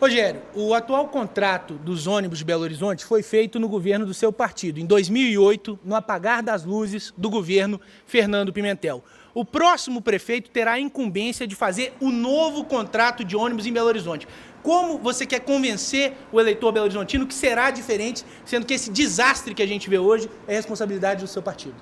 Rogério, o atual contrato dos ônibus de Belo Horizonte foi feito no governo do seu partido, em 2008, no apagar das luzes do governo Fernando Pimentel. O próximo prefeito terá a incumbência de fazer o novo contrato de ônibus em Belo Horizonte. Como você quer convencer o eleitor belo-horizontino que será diferente, sendo que esse desastre que a gente vê hoje é responsabilidade do seu partido?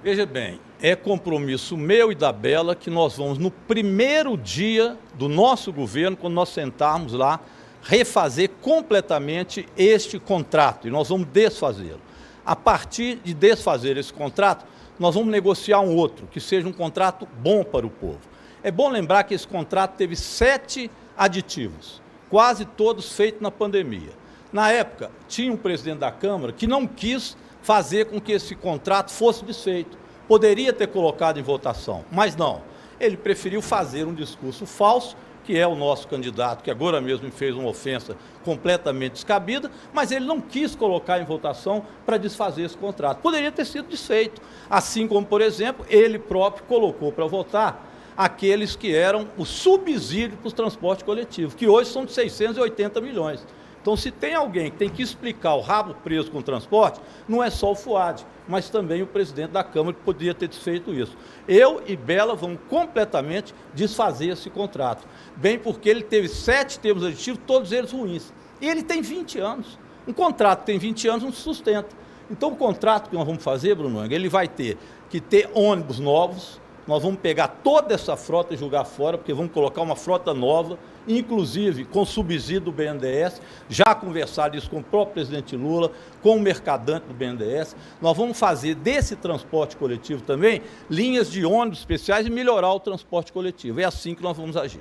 Veja bem, é compromisso meu e da Bela que nós vamos, no primeiro dia do nosso governo, quando nós sentarmos lá, refazer completamente este contrato e nós vamos desfazê-lo. A partir de desfazer esse contrato, nós vamos negociar um outro, que seja um contrato bom para o povo. É bom lembrar que esse contrato teve 7 aditivos, quase todos feitos na pandemia. Na época, tinha um presidente da Câmara que não quis fazer com que esse contrato fosse desfeito. Poderia ter colocado em votação, mas não. Ele preferiu fazer um discurso falso, que é o nosso candidato, que agora mesmo fez uma ofensa completamente descabida, mas ele não quis colocar em votação para desfazer esse contrato. Poderia ter sido desfeito, assim como, por exemplo, ele próprio colocou para votar aqueles que eram o subsídio para o transporte coletivo, que hoje são de 680 milhões. Então, se tem alguém que tem que explicar o rabo preso com o transporte, não é só o Fuad, mas também o presidente da Câmara, que poderia ter desfeito isso. Eu e Bela vamos completamente desfazer esse contrato, bem porque ele teve 7 termos aditivos, todos eles ruins. E ele tem 20 anos. Um contrato que tem 20 anos não se sustenta. Então, o contrato que nós vamos fazer, Bruno, ele vai ter que ter ônibus novos. Nós vamos pegar toda essa frota e jogar fora, porque vamos colocar uma frota nova, inclusive com subsídio do BNDES, já conversado isso com o próprio presidente Lula, com o mercadante do BNDES. Nós vamos fazer desse transporte coletivo também linhas de ônibus especiais e melhorar o transporte coletivo. É assim que nós vamos agir.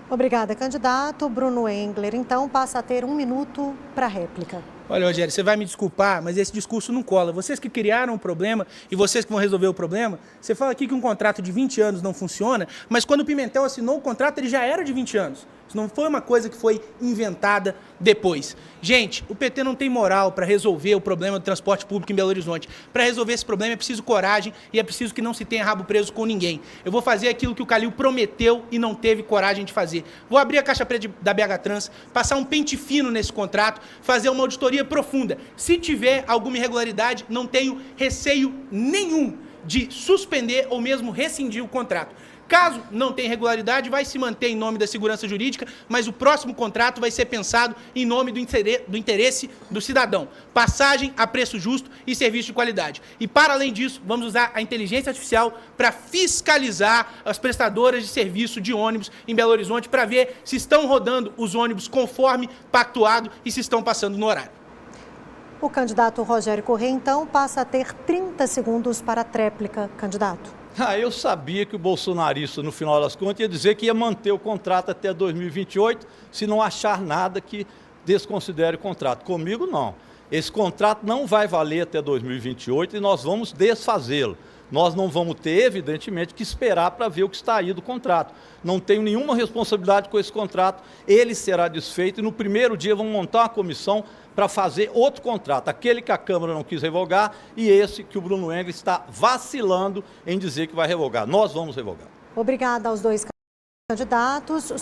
Obrigada, candidato. Bruno Engler, então, passa a ter 1 minuto para a réplica. Olha, Rogério, você vai me desculpar, mas esse discurso não cola. Vocês que criaram o problema e vocês que vão resolver o problema, você fala aqui que um contrato de 20 anos não funciona, mas quando o Pimentel assinou o contrato, ele já era de 20 anos. Isso não foi uma coisa que foi inventada depois. Gente, o PT não tem moral para resolver o problema do transporte público em Belo Horizonte. Para resolver esse problema é preciso coragem e é preciso que não se tenha rabo preso com ninguém. Eu vou fazer aquilo que o Calil prometeu e não teve coragem de fazer. Vou abrir a caixa preta da BH Trans, passar um pente fino nesse contrato, fazer uma auditoria profunda. Se tiver alguma irregularidade, não tenho receio nenhum de suspender ou mesmo rescindir o contrato. Caso não tenha irregularidade, vai se manter em nome da segurança jurídica, mas o próximo contrato vai ser pensado em nome do interesse do cidadão. Passagem a preço justo e serviço de qualidade. E, para além disso, vamos usar a inteligência artificial para fiscalizar as prestadoras de serviço de ônibus em Belo Horizonte para ver se estão rodando os ônibus conforme pactuado e se estão passando no horário. O candidato Rogério Corrêa, então, passa a ter 30 segundos para a tréplica, candidato. Eu sabia que o bolsonarista, no final das contas, ia dizer que ia manter o contrato até 2028, se não achar nada que desconsidere o contrato. Comigo, não. Esse contrato não vai valer até 2028 e nós vamos desfazê-lo. Nós não vamos ter, evidentemente, que esperar para ver o que está aí do contrato. Não tenho nenhuma responsabilidade com esse contrato, ele será desfeito e no primeiro dia vamos montar uma comissão para fazer outro contrato, aquele que a Câmara não quis revogar e esse que o Bruno Engler está vacilando em dizer que vai revogar. Nós vamos revogar. Obrigada aos dois candidatos.